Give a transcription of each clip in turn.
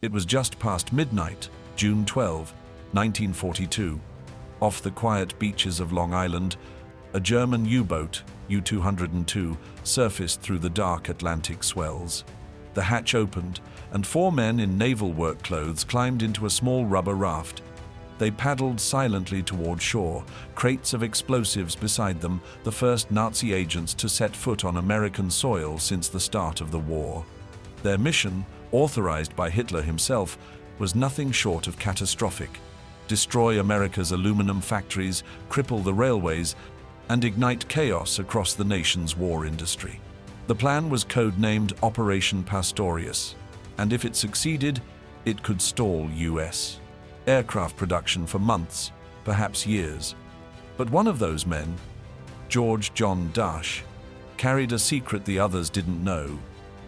It was just past midnight, June 12, 1942. Off the quiet beaches of Long Island, a German U-boat, U-202, surfaced through the dark Atlantic swells. The hatch opened, and 4 men in naval work clothes climbed into a small rubber raft. They paddled silently toward shore, crates of explosives beside them, the first Nazi agents to set foot on American soil since the start of the war. Their mission, authorized by Hitler himself, was nothing short of catastrophic: destroy America's aluminum factories, cripple the railways, and ignite chaos across the nation's war industry. The plan was codenamed Operation Pastorius, and if it succeeded, it could stall U.S. aircraft production for months, perhaps years. But one of those men, John Dasch, carried a secret the others didn't know.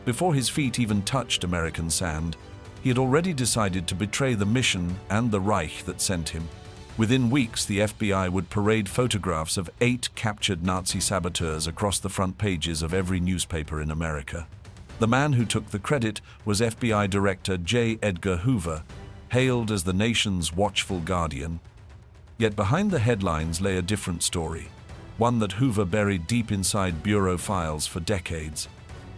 Before his feet even touched American sand, he had already decided to betray the mission and the Reich that sent him. Within weeks, the FBI would parade photographs of 8 captured Nazi saboteurs across the front pages of every newspaper in America. The man who took the credit was FBI Director J. Edgar Hoover, hailed as the nation's watchful guardian. Yet behind the headlines lay a different story, one that Hoover buried deep inside bureau files for decades.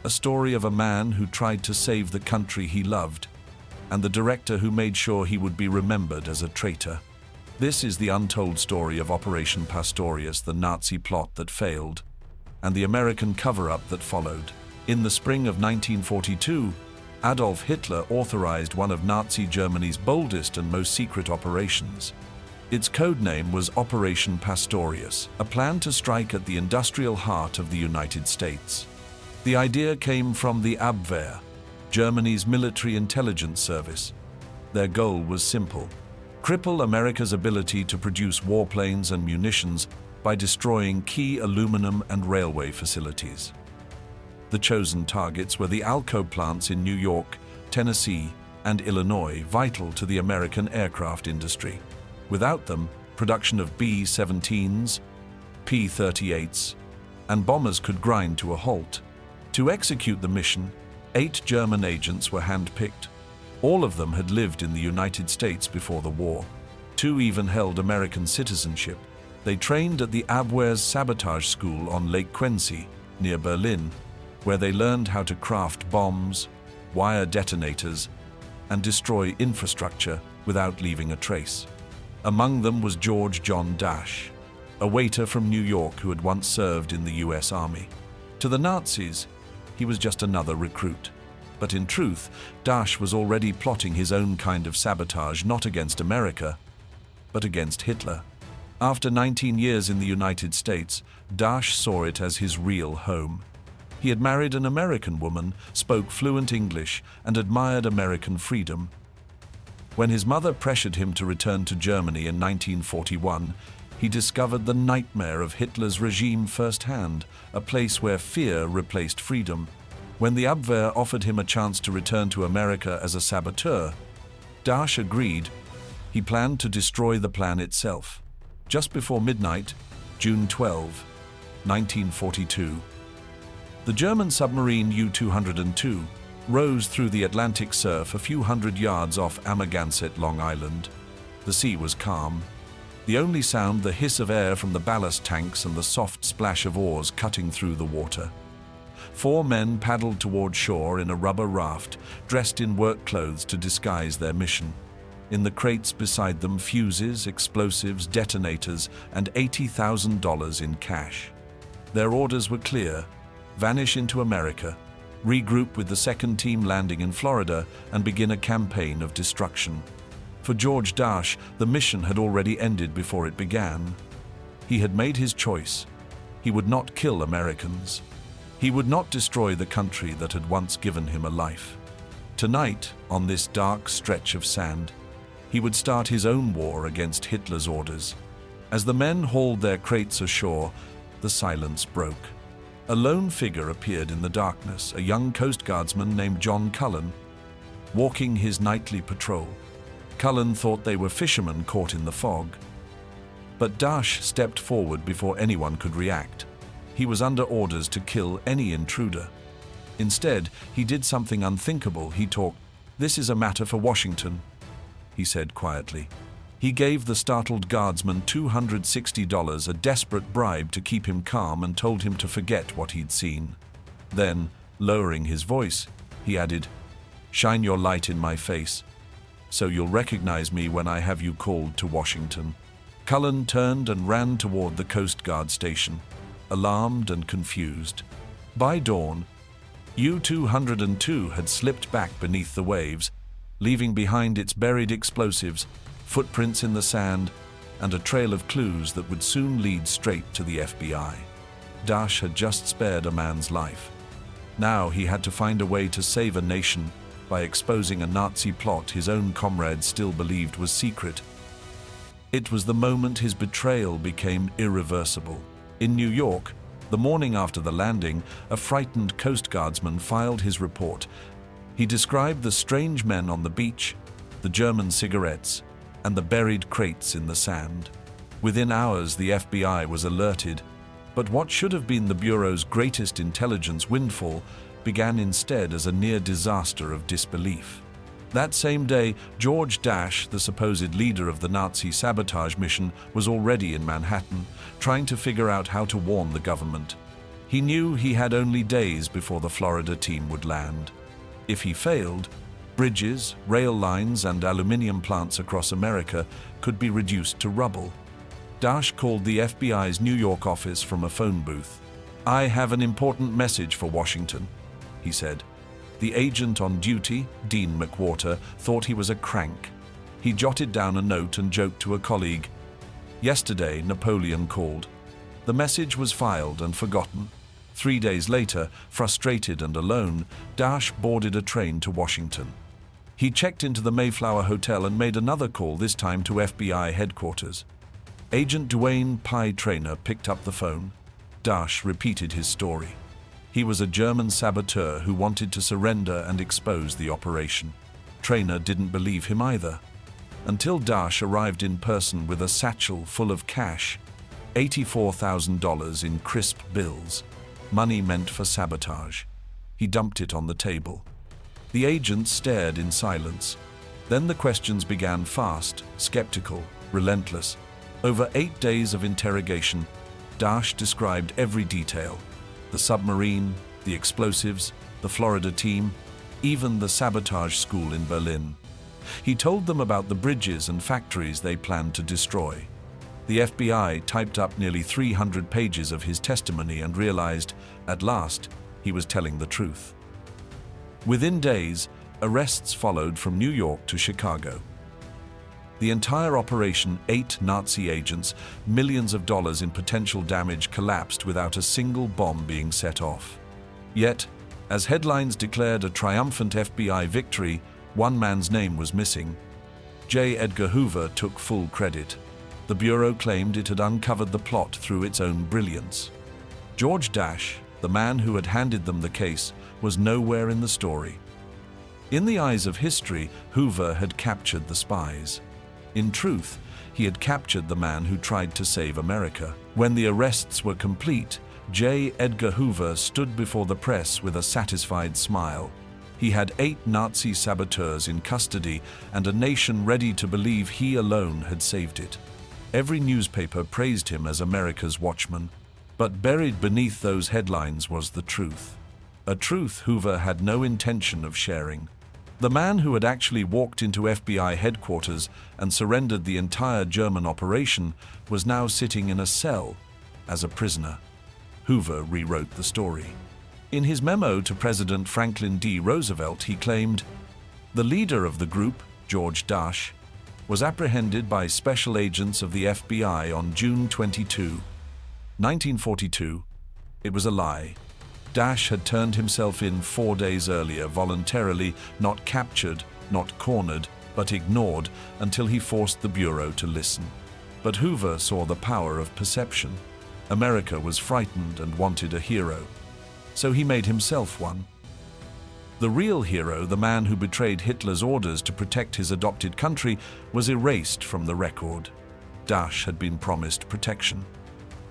A story of a man who tried to save the country he loved, and the director who made sure he would be remembered as a traitor. This is the untold story of Operation Pastorius, the Nazi plot that failed, and the American cover-up that followed. In the spring of 1942, Adolf Hitler authorized one of Nazi Germany's boldest and most secret operations. Its code name was Operation Pastorius, a plan to strike at the industrial heart of the United States. The idea came from the Abwehr, Germany's military intelligence service. Their goal was simple: cripple America's ability to produce warplanes and munitions by destroying key aluminum and railway facilities. The chosen targets were the ALCOA plants in New York, Tennessee, and Illinois, vital to the American aircraft industry. Without them, production of B-17s, P-38s, and bombers could grind to a halt. To execute the mission, 8 German agents were handpicked. All of them had lived in the United States before the war. 2 even held American citizenship. They trained at the Abwehr's sabotage school on Lake Quincy, near Berlin, where they learned how to craft bombs, wire detonators, and destroy infrastructure without leaving a trace. Among them was John Dasch, a waiter from New York who had once served in the US Army. To the Nazis, he was just another recruit. But in truth, Dasch was already plotting his own kind of sabotage, not against America, but against Hitler. After 19 years in the United States, Dasch saw it as his real home. He had married an American woman, spoke fluent English, and admired American freedom. When his mother pressured him to return to Germany in 1941, he discovered the nightmare of Hitler's regime firsthand, a place where fear replaced freedom. When the Abwehr offered him a chance to return to America as a saboteur, Dasch agreed. He planned to destroy the plan itself. Just before midnight, June 12, 1942, the German submarine U-202 rose through the Atlantic surf a few hundred yards off Amagansett, Long Island. The sea was calm. The only sound, the hiss of air from the ballast tanks and the soft splash of oars cutting through the water. 4 men paddled toward shore in a rubber raft, dressed in work clothes to disguise their mission. In the crates beside them, fuses, explosives, detonators, and $80,000 in cash. Their orders were clear: vanish into America, regroup with the second team landing in Florida, and begin a campaign of destruction. For Dasch, the mission had already ended before it began. He had made his choice. He would not kill Americans. He would not destroy the country that had once given him a life. Tonight, on this dark stretch of sand, he would start his own war against Hitler's orders. As the men hauled their crates ashore, the silence broke. A lone figure appeared in the darkness, a young Coast Guardsman named John Cullen, walking his nightly patrol. Cullen thought they were fishermen caught in the fog. But Dasch stepped forward before anyone could react. He was under orders to kill any intruder. Instead, he did something unthinkable. He talked "This is a matter for Washington," he said quietly. He gave the startled guardsman $260, a desperate bribe to keep him calm, and told him to forget what he'd seen. Then, lowering his voice, he added, "Shine your light in my face, so you'll recognize me when I have you called to Washington." Cullen turned and ran toward the Coast Guard station, alarmed and confused. By dawn, U-202 had slipped back beneath the waves, leaving behind its buried explosives, footprints in the sand, and a trail of clues that would soon lead straight to the FBI. Dasch had just spared a man's life. Now he had to find a way to save a nation by exposing a Nazi plot his own comrades still believed was secret. It was the moment his betrayal became irreversible. In New York, the morning after the landing, a frightened Coast Guardsman filed his report. He described the strange men on the beach, the German cigarettes, and the buried crates in the sand. Within hours, the FBI was alerted, but what should have been the Bureau's greatest intelligence windfall began instead as a near disaster of disbelief. That same day, George Dasch, the supposed leader of the Nazi sabotage mission, was already in Manhattan, trying to figure out how to warn the government. He knew he had only days before the Florida team would land. If he failed, bridges, rail lines, and aluminium plants across America could be reduced to rubble. Dasch called the FBI's New York office from a phone booth. "I have an important message for Washington," he said. The agent on duty, Dean McWhorter, thought he was a crank. He jotted down a note and joked to a colleague, "Yesterday, Napoleon called." The message was filed and forgotten. 3 days later, frustrated and alone, Dasch boarded a train to Washington. He checked into the Mayflower Hotel and made another call, this time to FBI headquarters. Agent Duane Pye Traynor picked up the phone. Dasch repeated his story. He was a German saboteur who wanted to surrender and expose the operation. Traynor didn't believe him either, until Dasch arrived in person with a satchel full of cash, $84,000 in crisp bills, money meant for sabotage. He dumped it on the table. The agent stared in silence. Then the questions began, fast, skeptical, relentless. Over 8 days of interrogation, Dasch described every detail: the submarine, the explosives, the Florida team, even the sabotage school in Berlin. He told them about the bridges and factories they planned to destroy. The FBI typed up nearly 300 pages of his testimony and realized, at last, he was telling the truth. Within days, arrests followed from New York to Chicago. The entire operation, 8 Nazi agents, millions of dollars in potential damage, collapsed without a single bomb being set off. Yet, as headlines declared a triumphant FBI victory, one man's name was missing. J. Edgar Hoover took full credit. The Bureau claimed it had uncovered the plot through its own brilliance. George Dasch, the man who had handed them the case, was nowhere in the story. In the eyes of history, Hoover had captured the spies. In truth, he had captured the man who tried to save America. When the arrests were complete, J. Edgar Hoover stood before the press with a satisfied smile. He had 8 Nazi saboteurs in custody and a nation ready to believe he alone had saved it. Every newspaper praised him as America's watchman. But buried beneath those headlines was the truth. A truth Hoover had no intention of sharing. The man who had actually walked into FBI headquarters and surrendered the entire German operation was now sitting in a cell as a prisoner. Hoover rewrote the story. In his memo to President Franklin D. Roosevelt, he claimed, "The leader of the group, George Dasch, was apprehended by special agents of the FBI on June 22, 1942. It was a lie. Dasch had turned himself in 4 days earlier, voluntarily, not captured, not cornered, but ignored until he forced the Bureau to listen." But Hoover saw the power of perception. America was frightened and wanted a hero. So he made himself one. The real hero, the man who betrayed Hitler's orders to protect his adopted country, was erased from the record. Dasch had been promised protection.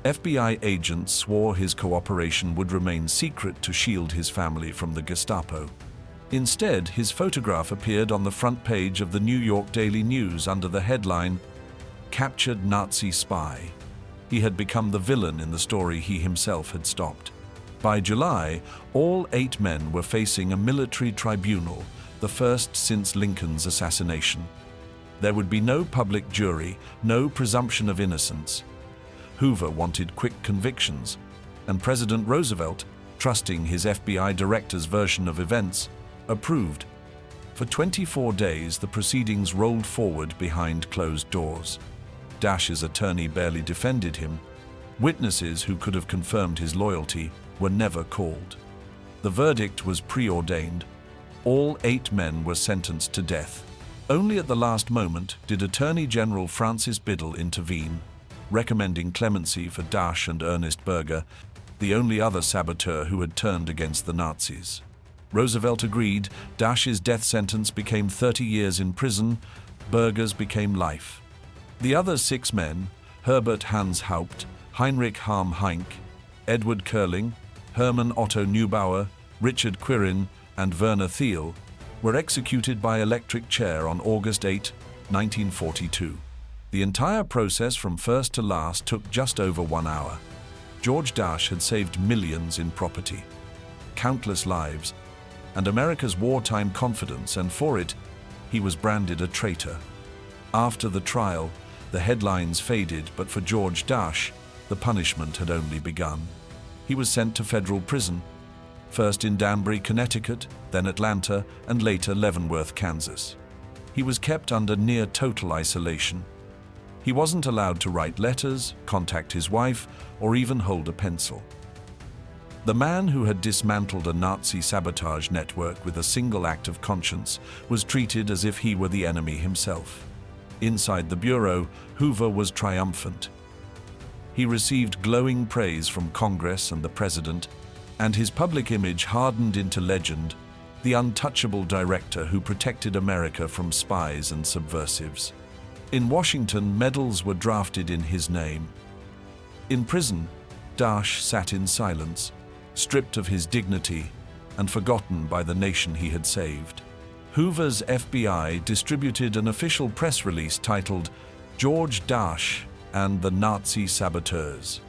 FBI agents swore his cooperation would remain secret to shield his family from the Gestapo. Instead, his photograph appeared on the front page of the New York Daily News under the headline, "Captured Nazi Spy." He had become the villain in the story he himself had stopped. By July, all 8 men were facing a military tribunal, the first since Lincoln's assassination. There would be no public jury, no presumption of innocence. Hoover wanted quick convictions, and President Roosevelt, trusting his FBI director's version of events, approved. For 24 days, the proceedings rolled forward behind closed doors. Dasch's attorney barely defended him. Witnesses who could have confirmed his loyalty were never called. The verdict was preordained. All 8 men were sentenced to death. Only at the last moment did Attorney General Francis Biddle intervene, recommending clemency for Dasch and Ernest Berger, the only other saboteur who had turned against the Nazis. Roosevelt agreed. Dasch's death sentence became 30 years in prison. Berger's became life. The other 6 men, Herbert Hans Haupt, Heinrich Harm Heink, Edward Curling, Hermann Otto Neubauer, Richard Quirin, and Werner Thiel, were executed by electric chair on August 8, 1942. The entire process from first to last took just over 1 hour. George Dasch had saved millions in property, countless lives, and America's wartime confidence, and for it, he was branded a traitor. After the trial, the headlines faded, but for George Dasch, the punishment had only begun. He was sent to federal prison, first in Danbury, Connecticut, then Atlanta, and later Leavenworth, Kansas. He was kept under near total isolation. He wasn't allowed to write letters, contact his wife, or even hold a pencil. The man who had dismantled a Nazi sabotage network with a single act of conscience was treated as if he were the enemy himself. Inside the bureau, Hoover was triumphant. He received glowing praise from Congress and the President, and his public image hardened into legend, the untouchable director who protected America from spies and subversives. In Washington, medals were drafted in his name. In prison, Dasch sat in silence, stripped of his dignity and forgotten by the nation he had saved. Hoover's FBI distributed an official press release titled "George Dasch and the Nazi Saboteurs."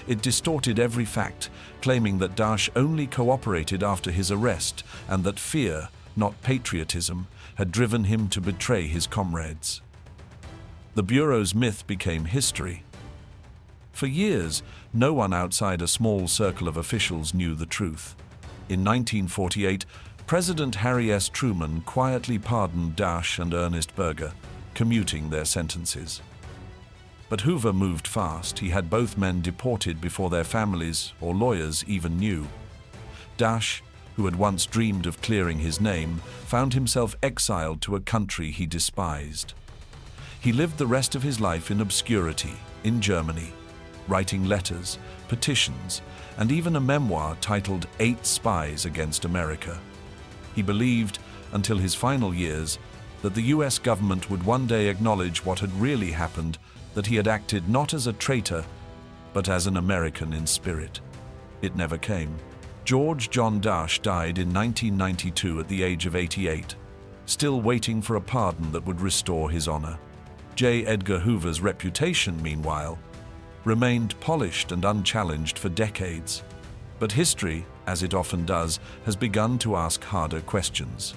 It distorted every fact, claiming that Dasch only cooperated after his arrest and that fear, not patriotism, had driven him to betray his comrades. The Bureau's myth became history. For years, no one outside a small circle of officials knew the truth. In 1948, President Harry S. Truman quietly pardoned Dasch and Ernest Berger, commuting their sentences. But Hoover moved fast. He had both men deported before their families or lawyers even knew. Dasch, who had once dreamed of clearing his name, found himself exiled to a country he despised. He lived the rest of his life in obscurity, in Germany, writing letters, petitions, and even a memoir titled 8 Spies Against America. He believed, until his final years, that the US government would one day acknowledge what had really happened, that he had acted not as a traitor, but as an American in spirit. It never came. George John Dasch died in 1992 at the age of 88, still waiting for a pardon that would restore his honor. J. Edgar Hoover's reputation, meanwhile, remained polished and unchallenged for decades. But history, as it often does, has begun to ask harder questions.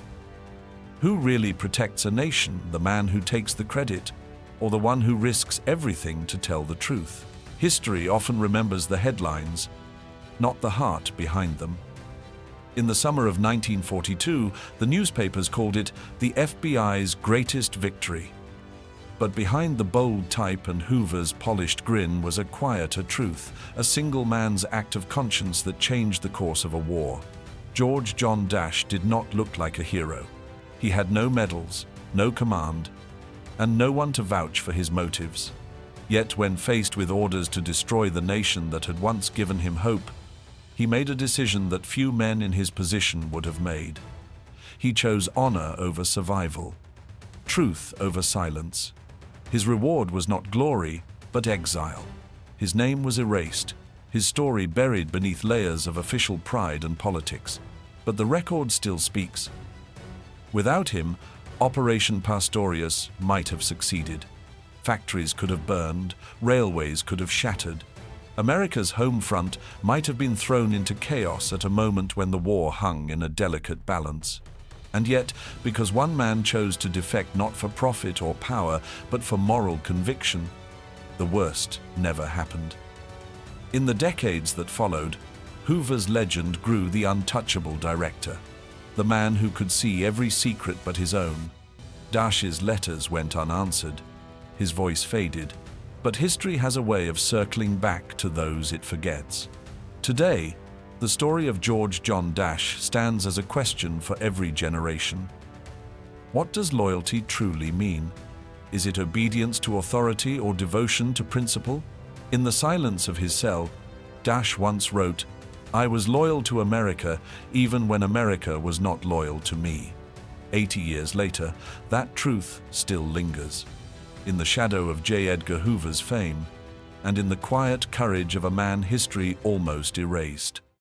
Who really protects a nation, the man who takes the credit, or the one who risks everything to tell the truth? History often remembers the headlines, not the heart behind them. In the summer of 1942, the newspapers called it the FBI's greatest victory. But behind the bold type and Hoover's polished grin was a quieter truth, a single man's act of conscience that changed the course of a war. George John Dasch did not look like a hero. He had no medals, no command, and no one to vouch for his motives. Yet when faced with orders to destroy the nation that had once given him hope, he made a decision that few men in his position would have made. He chose honor over survival, truth over silence. His reward was not glory, but exile. His name was erased, his story buried beneath layers of official pride and politics. but the record still speaks. Without him, Operation Pastorius might have succeeded. Factories could have burned, railways could have shattered. America's home front might have been thrown into chaos at a moment when the war hung in a delicate balance. And yet, because one man chose to defect not for profit or power, but for moral conviction, the worst never happened. In the decades that followed, Hoover's legend grew the untouchable director, the man who could see every secret but his own. Dasch's letters went unanswered. His voice faded, but history has a way of circling back to those it forgets. Today, the story of George John Dasch stands as a question for every generation. What does loyalty truly mean? Is it obedience to authority or devotion to principle? In the silence of his cell, Dasch once wrote, "I was loyal to America even when America was not loyal to me." 80 years later, that truth still lingers. In the shadow of J. Edgar Hoover's fame, and in the quiet courage of a man history almost erased.